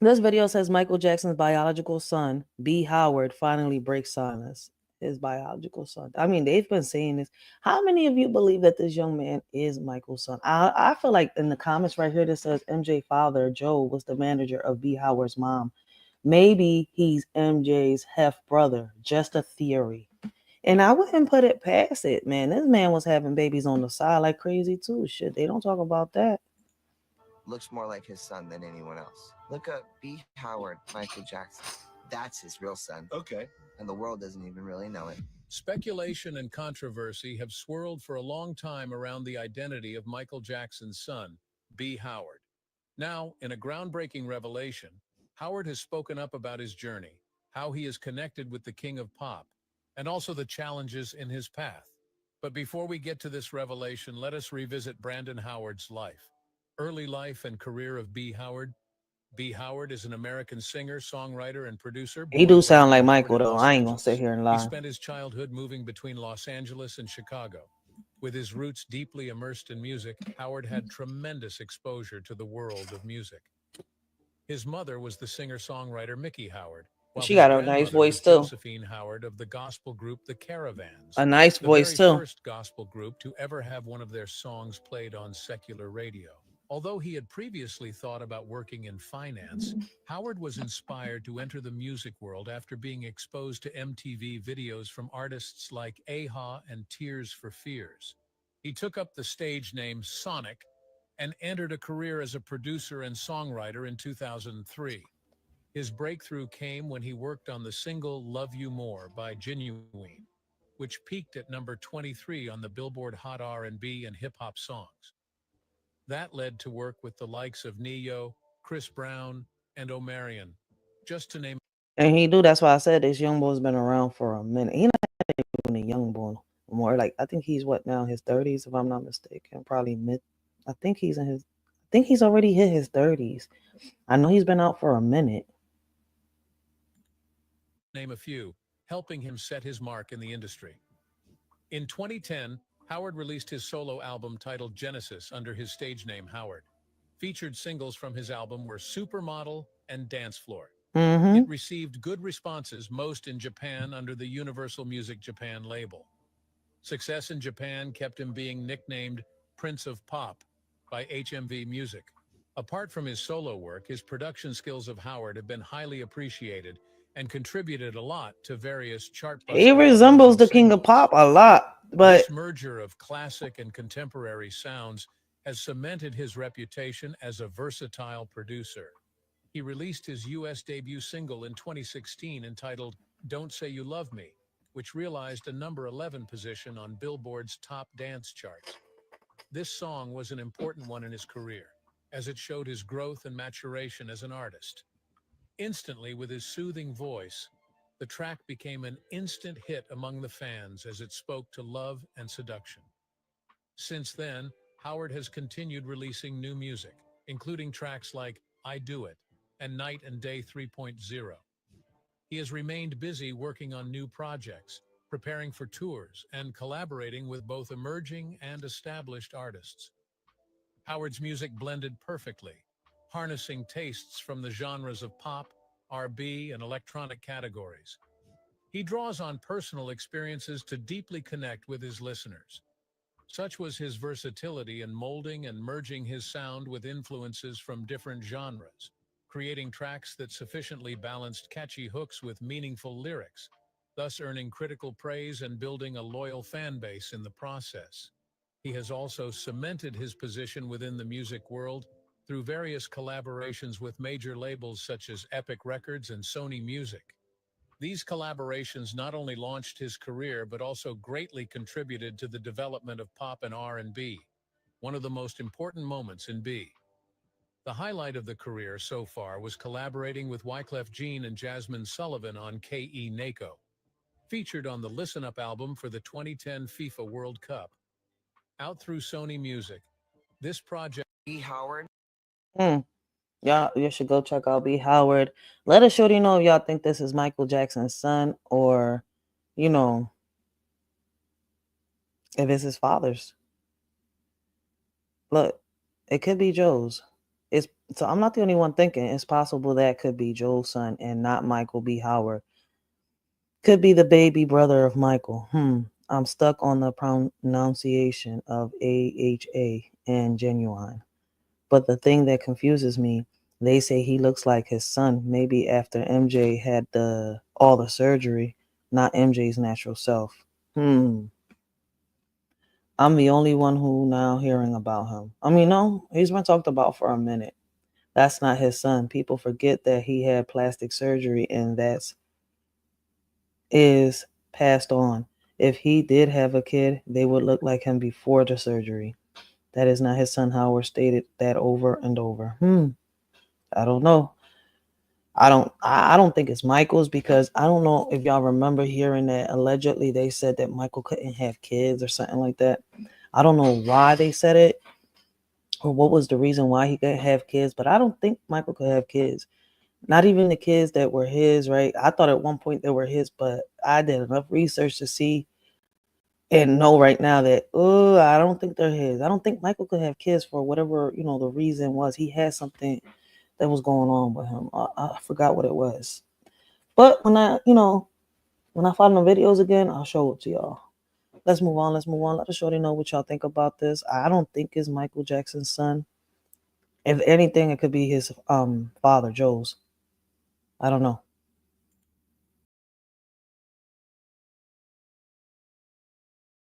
This video says Michael Jackson's biological son, B. Howard, finally breaks silence. His biological son. I mean, they've been saying this. How many of you believe that this young man is Michael's son? I feel like in the comments right here that says MJ father, Joe, was the manager of B. Howard's mom. Maybe he's MJ's half brother. Just a theory. And I wouldn't put it past it, man. This man was having babies on the side like crazy too. Shit, they don't talk about that. Looks more like his son than anyone else. Look up B. Howard, Michael Jackson. That's his real son. Okay. And the world doesn't even really know it. Speculation and controversy have swirled for a long time around the identity of Michael Jackson's son, B. Howard. Now, in a groundbreaking revelation, Howard has spoken up about his journey, how he is connected with the king of pop, and also the challenges in his path. But before we get to this revelation, let us revisit Brandon Howard's life. Early life and career of B. Howard. B. Howard is an American singer, songwriter, and producer He born do sound like Brandon Howard Michael in though. Los I ain't gonna sit Angeles. here and He lie. spent his childhood moving between Los Angeles and Chicago. With his roots deeply immersed in music, Howard had tremendous exposure to the world of music. His mother was the singer-songwriter Mickey Howard, while She his got a nice grandmother was voice too. Josephine Howard of the gospel group The Caravans, A nice the voice very too. first gospel group to ever have one of their songs played on secular radio. Although he had previously thought about working in finance, Howard was inspired to enter the music world after being exposed to MTV videos from artists like Aha and Tears for Fears. He took up the stage name Sonic and entered a career as a producer and songwriter in 2003. His breakthrough came when he worked on the single Love You More by Genuine, which peaked at number 23 on the Billboard Hot R&B and hip-hop songs. That led to work with the likes of Neo, Chris Brown, and Omarion, just to name. And he do. That's why I said this young boy's been around for a minute. He not even a young boy more. Like I think he's what now, his 30s, if I'm not mistaken. Probably mid. I think he's in his. I think he's already hit his 30s. I know he's been out for a minute. Name a few, helping him set his mark in the industry. In 2010, Howard released his solo album titled Genesis under his stage name Howard. Featured singles from his album were Supermodel and Dance Floor. Mm-hmm. It received good responses, most in Japan under the Universal Music Japan label. Success in Japan kept him being nicknamed Prince of Pop by HMV Music. Apart from his solo work, his production skills of Howard have been highly appreciated and contributed a lot to various He chart-busting resembles emerging the king of singles. pop a lot, but This merger of classic and contemporary sounds has cemented his reputation as a versatile producer. He released his U.S. debut single in 2016 entitled Don't Say You Love Me, which realized a number 11 position on Billboard's top dance charts. This song was an important one in his career, as it showed his growth and maturation as an artist. Instantly, with his soothing voice, the track became an instant hit among the fans as it spoke to love and seduction. Since then, Howard has continued releasing new music, including tracks like I Do It and Night and Day 3.0. He has remained busy working on new projects, preparing for tours, and collaborating with both emerging and established artists. Howard's music blended perfectly, harnessing tastes from the genres of pop, R&B, and electronic categories. He draws on personal experiences to deeply connect with his listeners. Such was his versatility in molding and merging his sound with influences from different genres, creating tracks that sufficiently balanced catchy hooks with meaningful lyrics, thus earning critical praise and building a loyal fan base in the process. He has also cemented his position within the music world through various collaborations with major labels such as Epic Records and Sony Music. These collaborations not only launched his career but also greatly contributed to the development of pop and R&B, one of the most important moments in B. The highlight of the career so far was collaborating with Wyclef Jean and Jasmine Sullivan on K.E. Nako, featured on the Listen Up album for the 2010 FIFA World Cup. Out through Sony Music, this project B. Howard. mm, y'all, you should go check out B. Howard. Let us surely know if y'all think this is Michael Jackson's son or, you know, if it's his father's. Look, it could be Joe's. It's So I'm not the only one thinking it's possible that could be Joel's son and not Michael B. Howard. Could be the baby brother of Michael. I'm stuck on the pronunciation of AHA and genuine. But the thing that confuses me, they say he looks like his son, maybe after MJ had all the surgery, not MJ's natural self. I'm the only one who now hearing about him. I mean, no, he's been talked about for a minute. That's not his son. People forget that he had plastic surgery and is passed on. If he did have a kid, they would look like him before the surgery. That is not his son. Howard stated that over and over. I don't know. I don't think it's Michael's, because I don't know if y'all remember hearing that allegedly they said that Michael couldn't have kids or something like that. I don't know why they said it or what was the reason why he couldn't have kids, but I don't think Michael could have kids. Not even the kids that were his, right? I thought at one point they were his, but I did enough research to see and know right now that, I don't think they're his. I don't think Michael could have kids for whatever, the reason was. He had something that was going on with him. I forgot what it was. But when I find the videos again, I'll show it to y'all. Let's move on. Let the shorty know what y'all think about this. I don't think it's Michael Jackson's son. If anything, it could be his father, Joe's. I don't know.